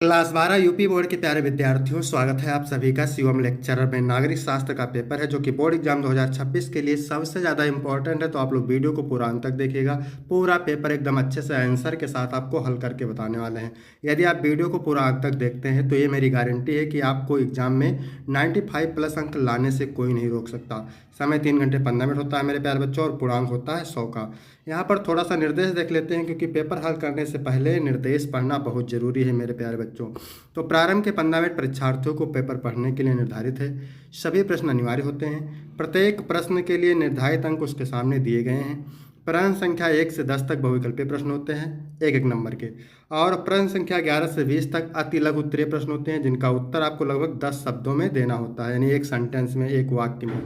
Class 12 UP board के प्यारे विद्यार्थियों, स्वागत है आप सभी का शिवम लेक्चरर में। नागरिक शास्त्र का पेपर है जो कि बोर्ड एग्जाम 2026 के लिए सबसे ज़्यादा इंपॉर्टेंट है, तो आप लोग वीडियो को पूरा अंत तक देखिएगा। पूरा पेपर एकदम अच्छे से आंसर के साथ आपको हल करके बताने वाले हैं। यदि आप वीडियो को पूरा अंत तक देखते हैं तो ये मेरी गारंटी है कि आपको एग्जाम में 95 प्लस अंक लाने से कोई नहीं रोक सकता। समय 3 घंटे 15 मिनट होता है मेरे प्यारे बच्चों, और पूर्णांक होता है 100 का। यहाँ पर थोड़ा सा निर्देश देख लेते हैं, क्योंकि पेपर हल करने से पहले निर्देश पढ़ना बहुत जरूरी है मेरे प्यारे बच्चों। तो प्रारंभ के 15 मिनट परीक्षार्थियों को पेपर पढ़ने के लिए निर्धारित है। सभी प्रश्न अनिवार्य होते हैं। प्रत्येक प्रश्न के लिए निर्धारित अंक उसके सामने दिए गए हैं। प्रश्न संख्या 1 से 10 तक बहुविकल्पीय प्रश्न होते हैं, एक एक नंबर के। और प्रश्न संख्या 11 से 20 तक अति लघु उत्तरीय प्रश्न होते हैं, जिनका उत्तर आपको लगभग 10 शब्दों में देना होता है, यानी एक सेंटेंस में, एक वाक्य में।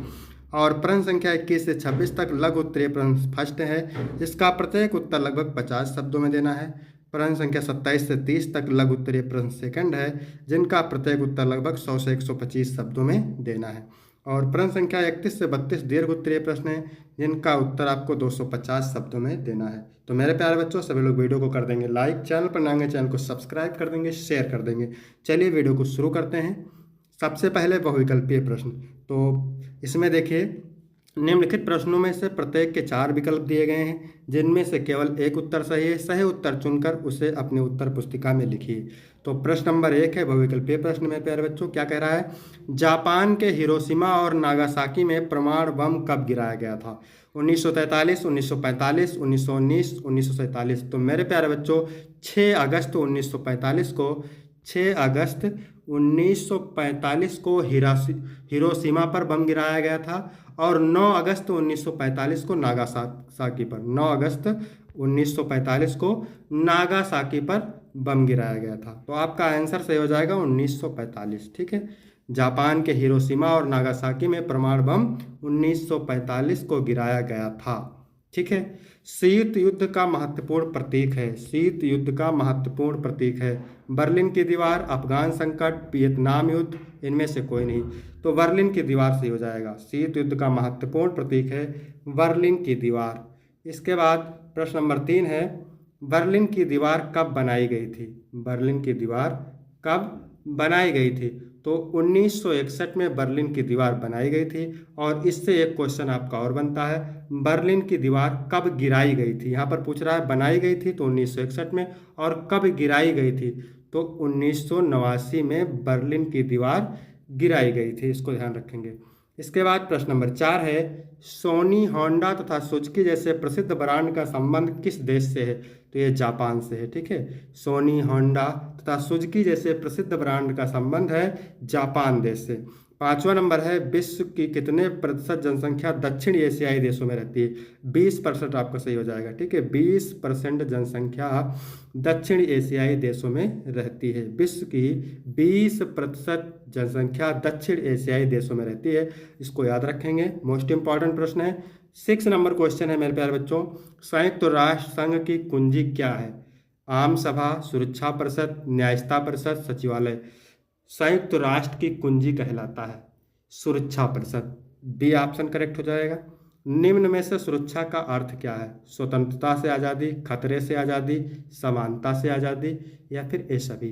और प्रश्न संख्या 21 से 26 तक लघु उत्तरीय प्रश्न फर्स्ट है, जिसका प्रत्येक उत्तर लगभग 50 शब्दों में देना है। प्रश्न संख्या 27 से 30 तक लघु उत्तरीय प्रश्न सेकंड है, जिनका प्रत्येक उत्तर लगभग 100 से 125 शब्दों में देना है। और प्रश्न संख्या 31 से 32 दीर्घ उत्तरीय प्रश्न है, जिनका उत्तर आपको 250 शब्दों में देना है। तो मेरे प्यारे बच्चों, सभी लोग वीडियो को कर देंगे लाइक, चैनल पर नए चैनल को सब्सक्राइब कर देंगे, शेयर कर देंगे। चलिए वीडियो को शुरू करते हैं। सबसे पहले बहुविकल्पीय प्रश्न। तो इसमें देखिए, निम्नलिखित प्रश्नों में से प्रत्येक के 4 विकल्प दिए गए हैं, जिनमें से केवल एक उत्तर सही है। सही उत्तर चुनकर उसे अपनी उत्तर पुस्तिका में लिखिए। तो प्रश्न नंबर 1 है बहुविकल्पीय प्रश्न में प्यारे बच्चों, क्या कह रहा है? जापान के हिरोशिमा और नागासाकी में परमाणु बम कब गिराया गया था? 1943, 1945, 1919, 1947। तो मेरे प्यारे बच्चों, 6 अगस्त 1945 को 6 अगस्त 1945 को हिरोशिमा पर बम गिराया गया था, और 9 अगस्त 1945 को नागासाकी पर 9 अगस्त 1945 को नागासाकी पर बम गिराया गया था। तो आपका आंसर सही हो जाएगा 1945। ठीक है, जापान के हिरोशिमा और नागासाकी में परमाणु बम 1945 को गिराया गया था। ठीक है, शीत युद्ध का महत्वपूर्ण प्रतीक है। शीत युद्ध का महत्वपूर्ण प्रतीक है बर्लिन की दीवार, अफगान संकट, वियतनाम युद्ध, इनमें से कोई नहीं। तो बर्लिन की दीवार सही हो जाएगा। शीत युद्ध का महत्वपूर्ण प्रतीक है बर्लिन की दीवार। इसके बाद प्रश्न नंबर 3 है, बर्लिन की दीवार कब बनाई गई थी? बर्लिन की दीवार कब बनाई गई थी? तो 1961 में बर्लिन की दीवार बनाई गई थी। और इससे एक क्वेश्चन आपका और बनता है, बर्लिन की दीवार कब गिराई गई थी? यहाँ पर पूछ रहा है बनाई गई थी तो 1961 में, और कब गिराई गई थी? तो 1989 में बर्लिन की दीवार गिराई गई थी। इसको ध्यान रखेंगे। इसके बाद प्रश्न नंबर 4 है, सोनी, होंडा तथा सुजुकी जैसे प्रसिद्ध ब्रांड का संबंध किस देश से है? तो ये जापान से है। ठीक है, सोनी, होंडा तथा सुजुकी जैसे प्रसिद्ध ब्रांड का संबंध है जापान देश से। 5वां नंबर है, विश्व की कितने प्रतिशत जनसंख्या दक्षिण एशियाई देशों में रहती है? 20% आपका सही हो जाएगा। ठीक है, 20% जनसंख्या दक्षिण एशियाई देशों में रहती है। विश्व की 20% जनसंख्या दक्षिण एशियाई देशों में रहती है। इसको याद रखेंगे, मोस्ट इंपॉर्टेंट प्रश्न है। 6 नंबर क्वेश्चन है मेरे प्यारे बच्चों, संयुक्त राष्ट्र संघ की कुंजी क्या है? आम सभा, सुरक्षा परिषद, न्यायिकता परिषद, सचिवालय। संयुक्त राष्ट्र की कुंजी कहलाता है सुरक्षा परिषद। बी ऑप्शन करेक्ट हो जाएगा। निम्न में से सुरक्षा का अर्थ क्या है? स्वतंत्रता से आज़ादी, खतरे से आज़ादी, समानता से आज़ादी, या फिर ये सभी।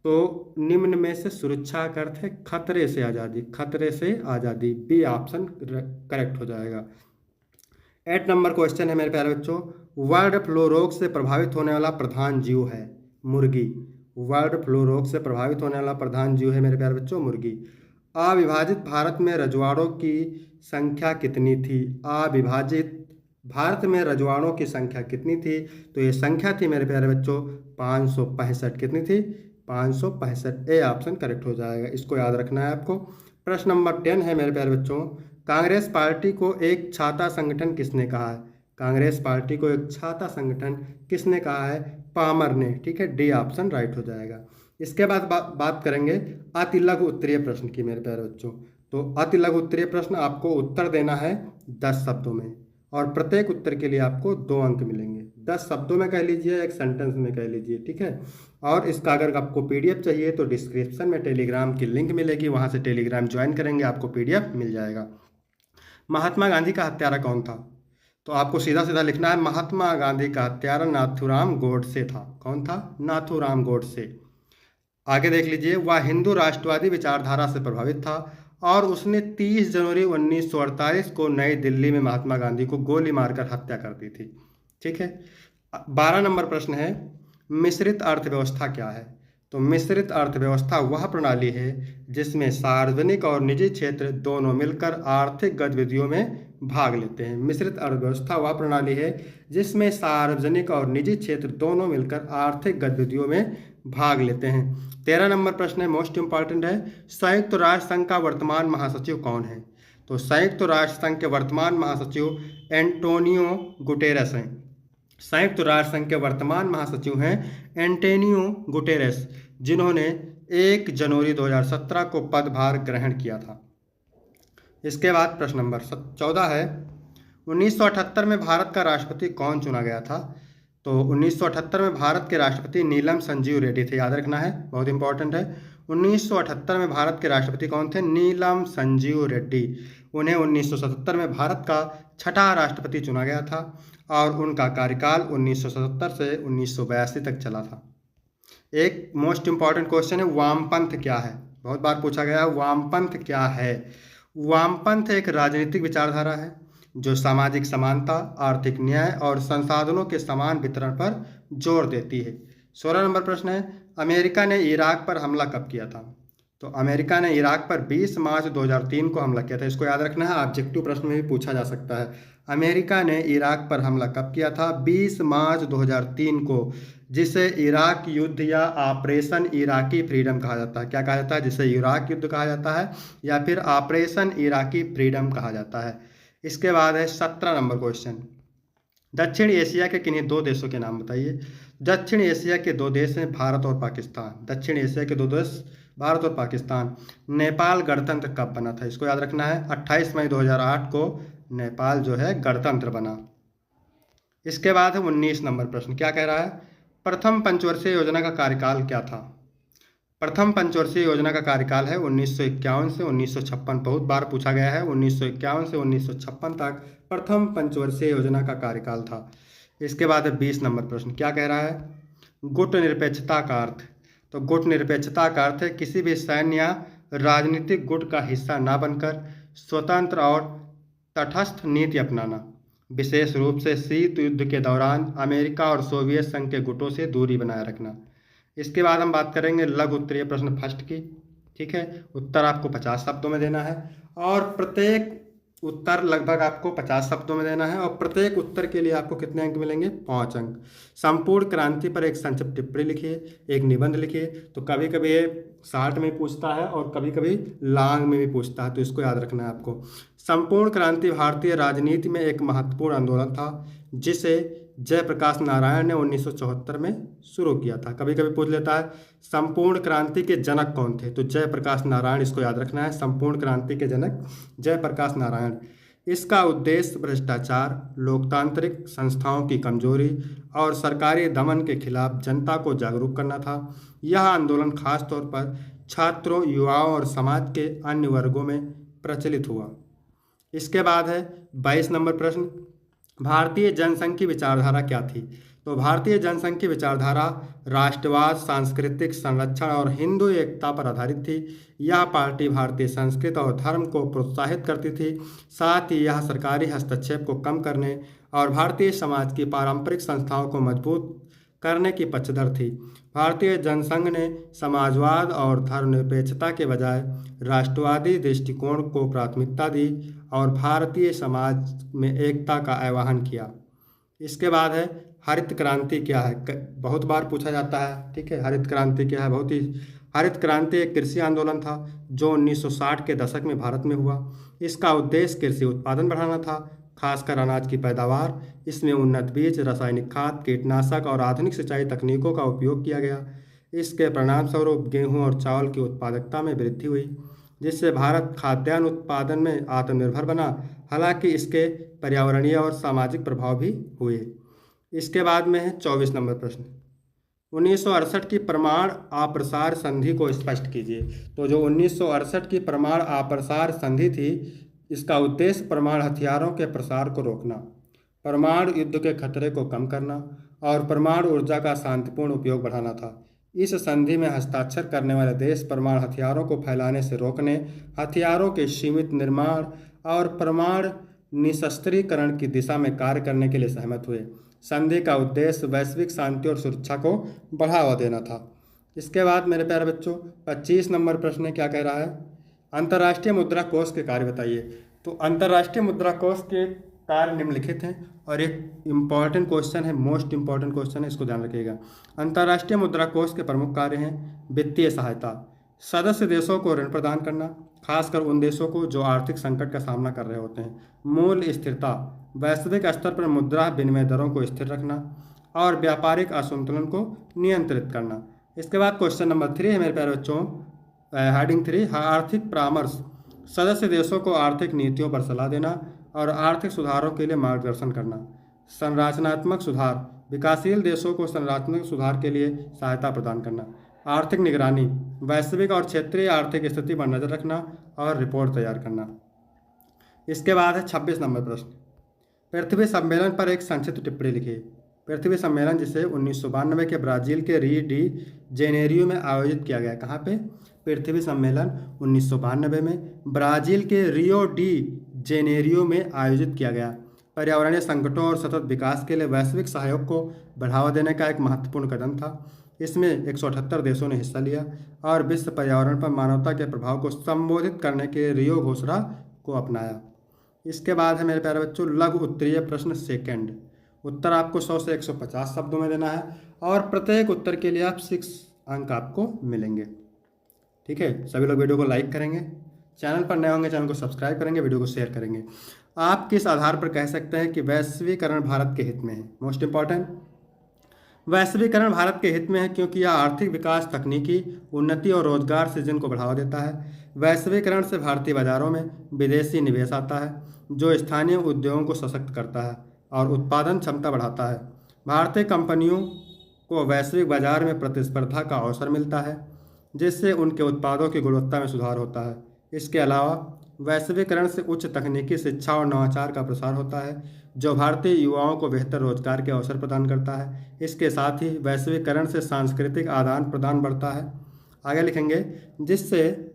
तो निम्न में से सुरक्षा का अर्थ है खतरे से आज़ादी, खतरे से आज़ादी। बी ऑप्शन करेक्ट हो जाएगा। 8 नंबर क्वेश्चन है मेरे प्यारे बच्चों, बर्ड फ्लू रोग से प्रभावित होने वाला प्रधान जीव है मुर्गी। बर्ड फ्लू रोग से प्रभावित होने वाला प्रधान जीव है मेरे प्यारे बच्चों मुर्गी। अविभाजित भारत में रजवाड़ों की संख्या कितनी थी? अविभाजित भारत में रजवाड़ों की संख्या कितनी थी? तो ये संख्या थी मेरे प्यारे बच्चों 565। कितनी थी? 565। ए ऑप्शन करेक्ट हो जाएगा। इसको याद रखना है आपको। प्रश्न नंबर 10 है मेरे प्यारे बच्चों, कांग्रेस पार्टी को एक छाता संगठन किसने कहा है? कांग्रेस पार्टी को एक छाता संगठन किसने कहा है? पामर ने। ठीक है, डी ऑप्शन राइट हो जाएगा। इसके बाद बात करेंगे अति लघु उत्तरीय प्रश्न की मेरे प्यारे बच्चों। तो अति लघु उत्तरीय प्रश्न आपको उत्तर देना है 10 शब्दों में, और प्रत्येक उत्तर के लिए आपको 2 अंक मिलेंगे। 10 शब्दों में कह लीजिए, एक सेंटेंस में कह लीजिए। ठीक है, और इसका अगर आपको पीडीएफ चाहिए तो डिस्क्रिप्शन में टेलीग्राम की लिंक मिलेगी, वहाँ से टेलीग्राम ज्वाइन करेंगे, आपको पीडीएफ मिल जाएगा। महात्मा गांधी का हत्यारा कौन था? तो आपको सीधा सीधा लिखना है, महात्मा गांधी का हत्यारा नाथूराम गोडसे था। कौन था? नाथूराम गोडसे। आगे देख लीजिए, वह हिंदू राष्ट्रवादी विचारधारा से प्रभावित था और उसने 30 जनवरी 1948 को नई दिल्ली में महात्मा गांधी को गोली मारकर हत्या कर दी थी। ठीक है। 12 नंबर प्रश्न है, मिश्रित अर्थव्यवस्था क्या है? तो मिश्रित अर्थव्यवस्था वह प्रणाली है जिसमें सार्वजनिक और निजी क्षेत्र दोनों मिलकर आर्थिक गतिविधियों में भाग लेते हैं। मिश्रित अर्थव्यवस्था वह प्रणाली है जिसमें सार्वजनिक और निजी क्षेत्र दोनों मिलकर आर्थिक गतिविधियों में भाग लेते हैं। 13 नंबर प्रश्न है, मोस्ट इंपॉर्टेंट है, संयुक्त राष्ट्र संघ का वर्तमान महासचिव कौन है? तो संयुक्त राष्ट्र संघ के वर्तमान महासचिव एंटोनियो गुटेरेस हैं। संयुक्त राष्ट्र संघ के वर्तमान महासचिव हैं एंटोनियो गुटेरेस, जिन्होंने 1 जनवरी 2017 को पदभार ग्रहण किया था। इसके बाद प्रश्न नंबर 14 है, 1978 में भारत का राष्ट्रपति कौन चुना गया था? तो 1978 में भारत के राष्ट्रपति नीलम संजीव रेड्डी थे, याद रखना है, बहुत इंपॉर्टेंट है। 1978 में भारत के राष्ट्रपति कौन थे? नीलम संजीव रेड्डी। उन्हें 1977 में भारत का छठा राष्ट्रपति चुना गया था और उनका कार्यकाल 1977 से 1982 तक चला था। एक मोस्ट इंपॉर्टेंट क्वेश्चन है, वामपंथ क्या है? बहुत बार पूछा गया है, वामपंथ क्या है? वामपंथ एक राजनीतिक विचारधारा है जो सामाजिक समानता, आर्थिक न्याय और संसाधनों के समान वितरण पर जोर देती है। 16 नंबर प्रश्न है, अमेरिका ने इराक पर हमला कब किया था? तो अमेरिका ने इराक पर 20 मार्च 2003 को हमला किया था। इसको याद रखना है, ऑब्जेक्टिव प्रश्न में भी पूछा जा सकता है। अमेरिका ने इराक पर हमला कब किया था? 20 मार्च 2003 को, जिसे इराक युद्ध या ऑपरेशन इराकी फ्रीडम कहा जाता है। क्या कहा जाता है? जिसे इराक युद्ध कहा जाता है या फिर ऑपरेशन इराकी फ्रीडम कहा जाता है। इसके बाद है 17 नंबर क्वेश्चन, दक्षिण एशिया के किन्हीं दो देशों के नाम बताइए। दक्षिण एशिया के दो देश हैं भारत और पाकिस्तान। दक्षिण एशिया के दो देश भारत और पाकिस्तान। नेपाल गणतंत्र कब बना था? इसको याद रखना है, 28 मई 2008 को नेपाल जो है गणतंत्र बना। इसके बाद है 19 नंबर प्रश्न, क्या कह रहा है? प्रथम पंचवर्षीय योजना का कार्यकाल क्या था? प्रथम पंचवर्षीय योजना का कार्यकाल है 1951 से 1956। बहुत बार पूछा गया है, 1951 से 1956 तक प्रथम पंचवर्षीय योजना का कार्यकाल था। इसके बाद है 20 नंबर प्रश्न, क्या कह रहा है? गुट निरपेक्षता का अर्थ। तो गुट निरपेक्षता का अर्थ है किसी भी सैन्य या राजनीतिक गुट का हिस्सा ना बनकर स्वतंत्र और तटस्थ नीति अपनाना, विशेष रूप से शीत युद्ध के दौरान अमेरिका और सोवियत संघ के गुटों से दूरी बनाए रखना। इसके बाद हम बात करेंगे लघु उत्तरीय प्रश्न फर्स्ट की। ठीक है, उत्तर आपको 50 शब्दों में देना है और प्रत्येक उत्तर लगभग आपको 50 शब्दों में देना है और प्रत्येक उत्तर के लिए आपको कितने अंक मिलेंगे? 5 अंक। संपूर्ण क्रांति पर एक संक्षिप्त टिप्पणी लिखिए, एक निबंध लिखिए। तो कभी कभी ये शॉर्ट में पूछता है और कभी कभी लॉन्ग में भी पूछता है, तो इसको याद रखना है आपको। संपूर्ण क्रांति भारतीय राजनीति में एक महत्वपूर्ण आंदोलन था जिसे जयप्रकाश नारायण ने 1974 में शुरू किया था। कभी कभी पूछ लेता है संपूर्ण क्रांति के जनक कौन थे? तो जयप्रकाश नारायण, इसको याद रखना है, संपूर्ण क्रांति के जनक जयप्रकाश नारायण। इसका उद्देश्य भ्रष्टाचार, लोकतांत्रिक संस्थाओं की कमजोरी और सरकारी दमन के खिलाफ जनता को जागरूक करना था। यह आंदोलन खासतौर पर छात्रों, युवाओं और समाज के अन्य वर्गों में प्रचलित हुआ। इसके बाद है 22 नंबर प्रश्न, भारतीय जनसंघ की विचारधारा क्या थी? तो भारतीय जनसंघ की विचारधारा राष्ट्रवाद, सांस्कृतिक संरक्षण और हिंदू एकता पर आधारित थी। यह पार्टी भारतीय संस्कृति और धर्म को प्रोत्साहित करती थी, साथ ही यह सरकारी हस्तक्षेप को कम करने और भारतीय समाज की पारंपरिक संस्थाओं को मजबूत करने की पक्षधर थी। भारतीय जनसंघ ने समाजवाद और धर्मनिरपेक्षता के बजाय राष्ट्रवादी दृष्टिकोण को प्राथमिकता दी और भारतीय समाज में एकता का आह्वान किया। इसके बाद है हरित क्रांति क्या है? बहुत बार पूछा जाता है। ठीक है, हरित क्रांति क्या है? हरित क्रांति एक कृषि आंदोलन था जो 1960 के दशक में भारत में हुआ। इसका उद्देश्य कृषि उत्पादन बढ़ाना था, खासकर अनाज की पैदावार। इसमें उन्नत बीज, रासायनिक खाद, कीटनाशक और आधुनिक सिंचाई तकनीकों का उपयोग किया गया। इसके परिणामस्वरूप गेहूं और चावल की उत्पादकता में वृद्धि हुई, जिससे भारत खाद्यान्न उत्पादन में आत्मनिर्भर बना। हालांकि इसके पर्यावरणीय और सामाजिक प्रभाव भी हुए। इसके बाद में है 24 नंबर प्रश्न, 1968 की परमाणु अप्रसार संधि को स्पष्ट कीजिए। तो जो 1968 की परमाणु अप्रसार संधि थी, इसका उद्देश्य परमाणु हथियारों के प्रसार को रोकना, परमाणु युद्ध के खतरे को कम करना और परमाणु ऊर्जा का शांतिपूर्ण उपयोग बढ़ाना था। इस संधि में हस्ताक्षर करने वाले देश परमाणु हथियारों को फैलाने से रोकने, हथियारों के सीमित निर्माण और परमाणु निशस्त्रीकरण की दिशा में कार्य करने के लिए सहमत हुए। संधि का उद्देश्य वैश्विक शांति और सुरक्षा को बढ़ावा देना था। इसके बाद मेरे प्यारे बच्चों 25 नंबर प्रश्न क्या कह रहा है, अंतर्राष्ट्रीय मुद्रा कोष के कार्य बताइए। तो अंतर्राष्ट्रीय मुद्रा कोष के कार्य निम्नलिखित हैं और एक इम्पॉर्टेंट क्वेश्चन है, मोस्ट इम्पॉर्टेंट क्वेश्चन है, इसको ध्यान रखिएगा। अंतर्राष्ट्रीय मुद्रा कोष के प्रमुख कार्य हैं वित्तीय सहायता, सदस्य देशों को ऋण प्रदान करना, खासकर उन देशों को जो आर्थिक संकट का सामना कर रहे होते हैं, मूल्य स्थिरता, वैश्विक स्तर पर मुद्रा विनिमय दरों को स्थिर रखना और व्यापारिक असंतुलन को नियंत्रित करना। इसके बाद क्वेश्चन नंबर 3 है मेरे प्यारे बच्चों, हेडिंग 3 आर्थिक परामर्श, सदस्य देशों को आर्थिक नीतियों पर सलाह देना और आर्थिक सुधारों के लिए मार्गदर्शन करना। संरचनात्मक सुधार, विकासशील देशों को संरचनात्मक सुधार के लिए सहायता प्रदान करना। आर्थिक निगरानी, वैश्विक और क्षेत्रीय आर्थिक स्थिति पर नजर रखना और रिपोर्ट तैयार करना। इसके बाद है 26 नंबर प्रश्न, पृथ्वी सम्मेलन पर एक संक्षिप्त टिप्पणी लिखिए। पृथ्वी सम्मेलन जिसे 1992 के ब्राजील के री डी जेनेरियो में आयोजित किया गया। कहाँ पे? पृथ्वी सम्मेलन 1992 में ब्राजील के रियो डी जेनेरियो में आयोजित किया गया। पर्यावरणीय संकटों और सतत विकास के लिए वैश्विक सहयोग को बढ़ावा देने का एक महत्वपूर्ण कदम था। इसमें 178 देशों ने हिस्सा लिया और विश्व पर्यावरण पर मानवता के प्रभाव को संबोधित करने के रियो घोषणा को अपनाया। इसके बाद है मेरे प्यारे बच्चों लघु उत्तरीय प्रश्न सेकंड। उत्तर आपको 100 से 150 शब्दों में देना है और प्रत्येक उत्तर के लिए आप 6 अंक आपको मिलेंगे। ठीक है, सभी लोग वीडियो को लाइक करेंगे, चैनल पर नए होंगे चैनल को सब्सक्राइब करेंगे, वीडियो को शेयर करेंगे। आप किस आधार पर कह सकते हैं कि वैश्वीकरण भारत के हित में है? मोस्ट इंपॉर्टेंट, वैश्वीकरण भारत के हित में है क्योंकि यह आर्थिक विकास, तकनीकी उन्नति और रोजगार सृजन को बढ़ावा देता है। वैश्वीकरण से भारतीय बाजारों में विदेशी निवेश आता है जो स्थानीय उद्योगों को सशक्त करता है और उत्पादन क्षमता बढ़ाता है। भारतीय कंपनियों को वैश्विक बाजार में प्रतिस्पर्धा का अवसर मिलता है जिससे उनके उत्पादों की गुणवत्ता में सुधार होता है। इसके अलावा वैश्वीकरण से उच्च तकनीकी शिक्षा और नवाचार का प्रसार होता है जो भारतीय युवाओं को बेहतर रोजगार के अवसर प्रदान करता है। इसके साथ ही वैश्वीकरण से सांस्कृतिक आदान प्रदान बढ़ता है। आगे लिखेंगे जिससे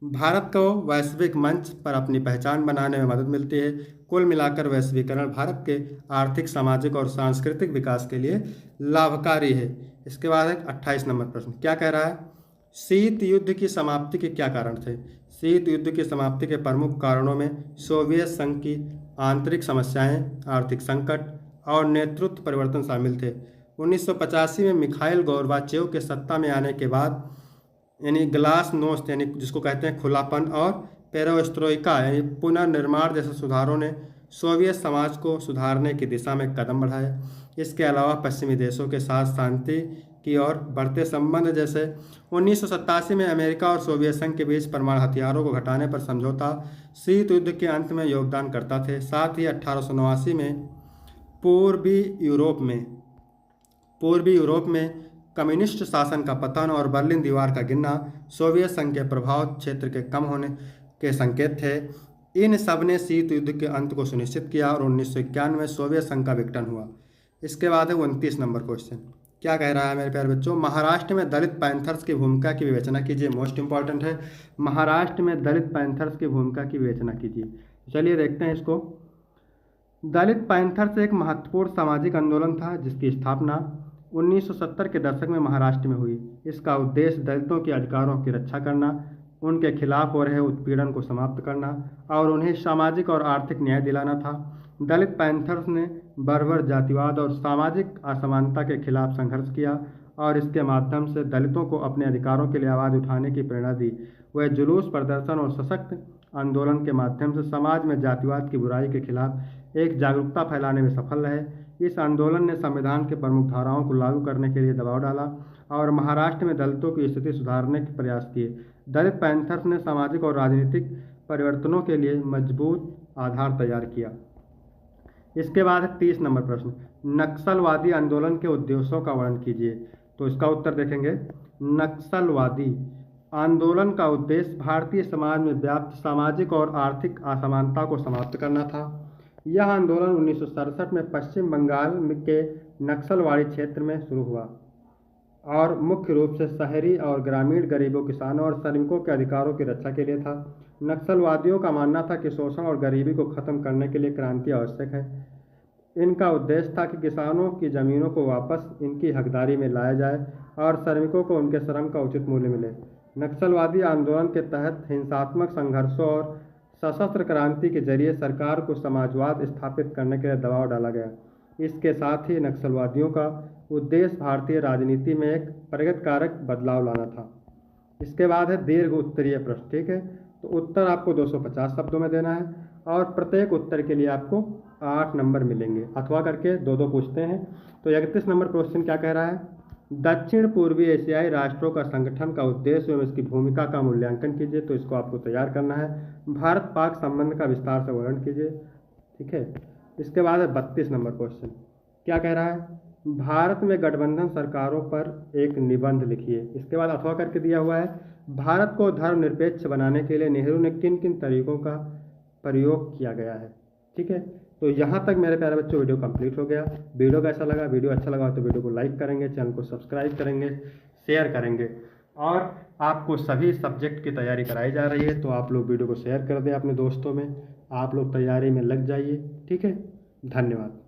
भारत को वैश्विक मंच पर अपनी पहचान बनाने में मदद मिलती है। कुल मिलाकर वैश्वीकरण भारत के आर्थिक, सामाजिक और सांस्कृतिक विकास के लिए लाभकारी है। इसके बाद एक 28 नंबर प्रश्न क्या कह रहा है, शीत युद्ध की समाप्ति के क्या कारण थे? शीत युद्ध की समाप्ति के प्रमुख कारणों में सोवियत संघ की आंतरिक समस्याएं, आर्थिक संकट और नेतृत्व परिवर्तन शामिल थे। 1985 में मिखाइल गोर्बाचेव के सत्ता में आने के बाद यानी ग्लासनोस्त यानी जिसको कहते हैं खुलापन और पेरोस्ट्रोइका यानी पुनर्निर्माण जैसे सुधारों ने सोवियत समाज को सुधारने की दिशा में कदम बढ़ाए। इसके अलावा पश्चिमी देशों के साथ शांति की ओर बढ़ते संबंध जैसे 1987 में अमेरिका और सोवियत संघ के बीच परमाणु हथियारों को घटाने पर समझौता शीत युद्ध के अंत में योगदान करता थे। साथ ही 1889 में पूर्वी यूरोप में कम्युनिस्ट शासन का पतन और बर्लिन दीवार का गिरना सोवियत संघ के प्रभाव क्षेत्र के कम होने के संकेत थे। इन सब ने शीत युद्ध के अंत को सुनिश्चित किया और 1991 में सोवियत संघ का विघटन हुआ। इसके बाद है 29 नंबर क्वेश्चन क्या कह रहा है मेरे प्यारे बच्चों, महाराष्ट्र में दलित पैंथर्स की भूमिका की विवेचना कीजिए। मोस्ट इंपॉर्टेंट है, महाराष्ट्र में दलित पैंथर्स की भूमिका की विवेचना कीजिए। चलिए देखते हैं इसको। दलित पैंथर्स एक महत्वपूर्ण सामाजिक आंदोलन था जिसकी स्थापना 1970 के दशक में महाराष्ट्र में हुई। इसका उद्देश्य दलितों के अधिकारों की रक्षा करना, उनके खिलाफ हो रहे उत्पीड़न को समाप्त करना और उन्हें सामाजिक और आर्थिक न्याय दिलाना था। दलित पैंथर्स ने बर्बर जातिवाद और सामाजिक असमानता के खिलाफ संघर्ष किया और इसके माध्यम से दलितों को अपने अधिकारों के लिए आवाज़ उठाने की प्रेरणा दी। वह जुलूस, प्रदर्शन और सशक्त आंदोलन के माध्यम से समाज में जातिवाद की बुराई के खिलाफ एक जागरूकता फैलाने में सफल रहे। इस आंदोलन ने संविधान के प्रमुख धाराओं को लागू करने के लिए दबाव डाला और महाराष्ट्र में दलितों की स्थिति सुधारने के प्रयास किए। दलित पैंथर्स ने सामाजिक और राजनीतिक परिवर्तनों के लिए मजबूत आधार तैयार किया। इसके बाद है 30 नंबर प्रश्न, नक्सलवादी आंदोलन के उद्देश्यों का वर्णन कीजिए। तो इसका उत्तर देखेंगे, नक्सलवादी आंदोलन का उद्देश्य भारतीय समाज में व्याप्त सामाजिक और आर्थिक असमानता को समाप्त करना था। यह आंदोलन 1967 में पश्चिम बंगाल के नक्सलवाड़ी क्षेत्र में शुरू हुआ और मुख्य रूप से शहरी और ग्रामीण गरीबों, किसानों और श्रमिकों के अधिकारों की रक्षा के लिए था। नक्सलवादियों का मानना था कि शोषण और गरीबी को खत्म करने के लिए क्रांति आवश्यक है। इनका उद्देश्य था कि किसानों की ज़मीनों को वापस इनकी हकदारी में लाया जाए और श्रमिकों को उनके श्रम का उचित मूल्य मिले। नक्सलवादी आंदोलन के तहत हिंसात्मक संघर्षों और सशस्त्र क्रांति के जरिए सरकार को समाजवाद स्थापित करने के लिए दबाव डाला गया। इसके साथ ही नक्सलवादियों का उद्देश्य भारतीय राजनीति में एक प्रगतिकारक बदलाव लाना था। इसके बाद है दीर्घ उत्तरीय प्रश्न। ठीक है, तो उत्तर आपको 250 शब्दों में देना है और प्रत्येक उत्तर के लिए आपको 8 नंबर मिलेंगे। अथवा करके दो दो पूछते हैं। तो 31 नंबर क्वेश्चन क्या कह रहा है? दक्षिण पूर्वी एशियाई राष्ट्रों का संगठन का उद्देश्य एवं इसकी भूमिका का मूल्यांकन कीजिए। तो इसको आपको तैयार करना है। भारत पाक संबंध का विस्तार से वर्णन कीजिए। ठीक है, इसके बाद है 32 नंबर क्वेश्चन। क्या कह रहा है? भारत में गठबंधन सरकारों पर एक निबंध लिखिए। इसके बाद अथवा करके दिया हुआ है, भारत को धर्मनिरपेक्ष बनाने के लिए नेहरू ने किन किन तरीकों का प्रयोग किया गया है। ठीक है, तो यहाँ तक मेरे प्यारे बच्चों वीडियो कंप्लीट हो गया। वीडियो कैसा लगा? वीडियो अच्छा लगा तो वीडियो को लाइक करेंगे, चैनल को सब्सक्राइब करेंगे, शेयर करेंगे। और आपको सभी सब्जेक्ट की तैयारी कराई जा रही है, तो आप लोग वीडियो को शेयर कर दें अपने दोस्तों में। आप लोग तैयारी में लग जाइए। ठीक है, धन्यवाद।